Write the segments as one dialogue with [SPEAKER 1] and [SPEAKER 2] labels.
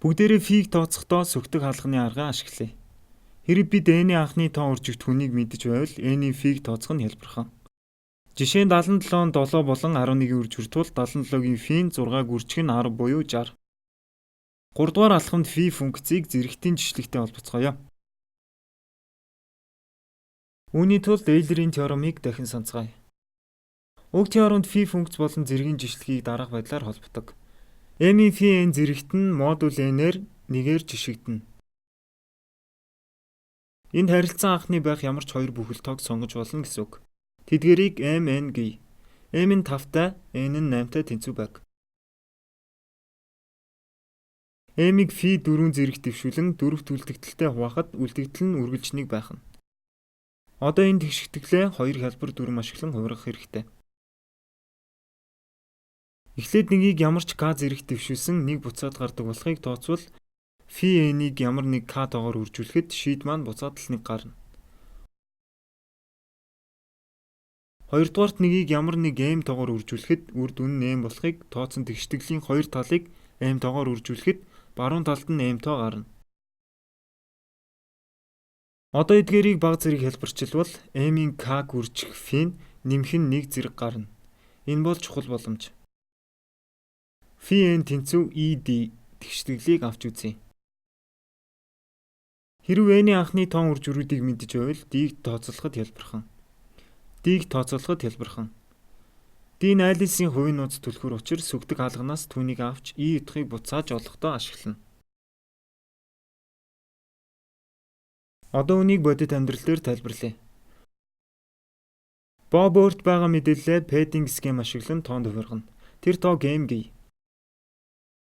[SPEAKER 1] Бүгдээрээ фиг тооцохдоо сүгдэг хаалганы аргаа ашиглая. Хэрэв бид n-ийн анхны тоо үржигт хүнийг мэдэж байвал n-ийн фиг тооцох нь хэлбэрхэн. Жишээ нь 77-нд 7 болон 11 үржих тул 77-гийн фийн 6-г үржих нь 10 буюу 60. 3 дугаар алхамд фи функцийг зэрэгтийн жишлэгтэй холбоцгоё. Үүний тулд Эйлерийн теоремыг дахин санацгаая. Уг теоремд фи функц болон зэргийн жишлэгийг дараах байдлаар холбодог. M-ийн фи n зэрэгт нь модуль n-ээр 1-ээр жишигдэнэ. Энд харилцан анхны байх ямар ч хоёр бүхэл тоог сонгож болно гэсэн үг. Тэдгэрийг m, n гэе. M нь 5-тай, n нь 8-тай тэнцүү байг. M-ийг фи 4 зэрэг дэвшүүлэн дөрөвт үлдэгдэлтэй хуваахад үлдэгдэл нь үргэлжнийг байх нь. Одоо энэ тэгшигтгэлээ хоёр хялбар дүрм ашиглан хувиргах хэрэгтэй. Эхлээд нэгийг ямар ч k зэрэг дэвшүүлсэн нэг буцаад гардаг болохыг тооцвол фи n-ийг ямар нэг k тоогоор үржүүлэхэд шийд маань буцаад л нэг гарна. Хоёрдугаарт нэгийг ямар нэг m тоогоор үржүүлэхэд үр дүн нь m болохыг тооцсон тэгштгэлийн хоёр талыг m тоогоор үржүүлэхэд баруун талд нь m тоо гарна. Одоо эдгээрийг бага зэрэг хэлбэрчилбал m-ийн k-г үржих фи нь нэмэх нь 1 зэрэг гарна. Энэ бол чухал боломж. Фи n тэнцүү ed тэгштэглийг авч үзье. Хэрвээ n-ийн анхны тоон үржүүрүүдийг мэдэж байвал d-г тооцоолоход хэлбэрхэн. D-г тооцоолоход хэлбэрхэн. D нь айлсын хувийн нууц түлхүүр учир сүгдэг хаалганаас түүнийг авч E утгыг буцааж олохдоо ашиглана. Одоо үнийг бодит амьдрал дээр тайлбарлая. Боб өөрт байгаа мэдээлэлээ пэдинг схем ашиглан тоонд хувиргана. Тэр тоог m гэе.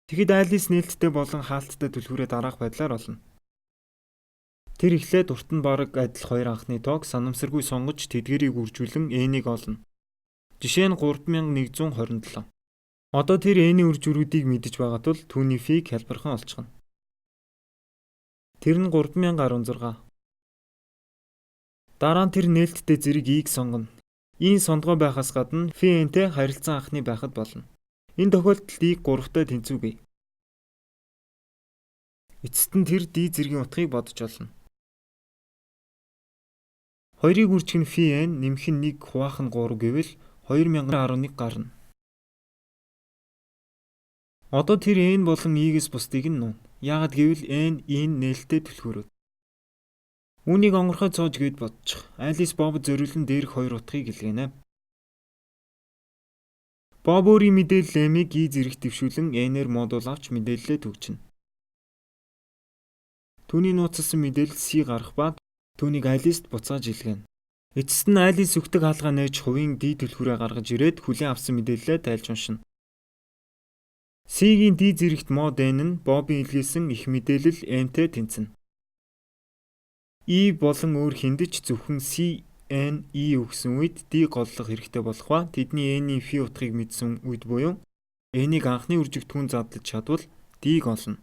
[SPEAKER 1] Тэгэхэд айлс нээлттэй болон хаалттай түлхүүрээ дараах байдлаар олно. Тэр эхлээд урт нь бараг адил хоёр анхны тоог санамсаргүй сонгож тэдгэрийг үржүүлэн n-ийг олно. Жишээ нь 3127. Одоо тэр n-ийн үржүүрүүдийг мэдэж байгаа тул түүний фиг хэлбэрхэн олчихно. Тэр нь 3016. Дараа нь тэр нээлттэй зэрэг e-г сонгоно. E-ийн сондгоо байхаас гадна фи n-тэй харилцан анхны байхад болно. Энэ тохиолдолд e-г 3-тай тэнцүү гэе. Эцэст нь тэр d зэргийн утгыг бодож олно. 2-ыг үржих нь фи n, нэмэх нь 1 хуваах нь 3 гэвэл 2011 гарна. Одоо тэр n болон e-гээс бусдыг нь нуун. Яагад гэвэл n нээлттэй түлхүүрүүд. Үүнийг онгорхой цоож гээд бодчих. Айлс Бобд зориулан дээрх хоёр утгыг илгээнэ. Боб өөрийн мэдээлэл m-ийг e зэрэг дэвшүүлэн n-ээр модуль авч мэдээлэлээ төгжинэ. Түүний нууцлсан мэдээлэл c гарах ба түүнийг айлст буцааж илгээнэ. Эцэст нь айлын сүгдэг хаалгаа нээж хувийн d түлхүүрээ гаргаж ирээд хүлээн авсан мэдээлэлээ тайлж уншина. C-гийн d зэрэгт мод n нь Бобын илгээсэн их мэдээлэл n-тэй тэнцэнэ. E болон өөр хиндэж зөвхөн C, N, E өгсөн үед D голлох хэрэгтэй болох ба тэдний N-ийн фи утгыг мэдсэн үед буюу N-ийг анхны үржигдэхүүн задлаж чадвал D-г олно.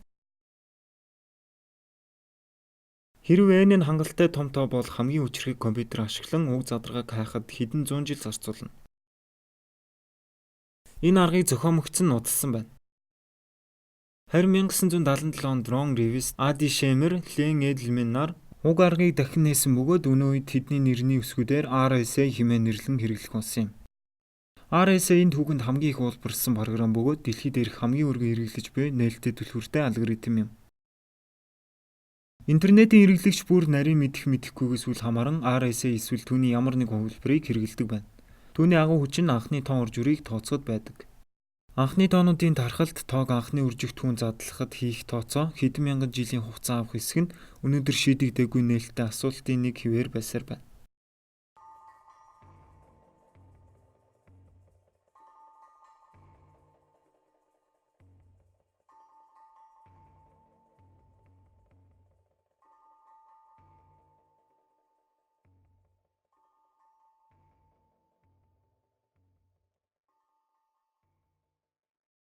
[SPEAKER 1] Хэрвээ N нь хангалттай том тоо бол хамгийн хүчрхэг компьютер ашиглан уг задаргааг хайхад хэдэн зуун жил зарцуулна. Энэ аргыг зохиомогч нь нудалсан байна. Харин 1977 онд Рон Ривис, Ади Шемер, Лен Эдлмэн нар уг аргыг дахин нээсэн бөгөөд өнөө үед тэдний нэрний өсгүүдээр RSA хэмээн нэрлэн хэрэглэх болсон юм. RSA энэ түүхэнд хамгийн их улбарсан програм бөгөөд дэлхийд дээрх хамгийн өргөн хэрэглэж буй нээлттэй түлхүүртэй алгоритм юм. Интернетийн хэрэглэгч бүр нарийн мэдэх мэдэхгүйгээс үл хамааран RSA эсвэл түүний ямар нэг хувилбарыг хэрэглэдэг байна. Түүний агуу хүч нь анхны тоон үржүүрийг тооцоход байдаг. Анхны тоонуудын тархалт тоог анхны үржигдэхүүн задлахад хийх тооцоо хэдэн мянган жилийн хугацаа авах хэсэг нь өнөөдөр шийдэгдээгүй нээлттэй асуултын нэг хэвээр байсаар байна.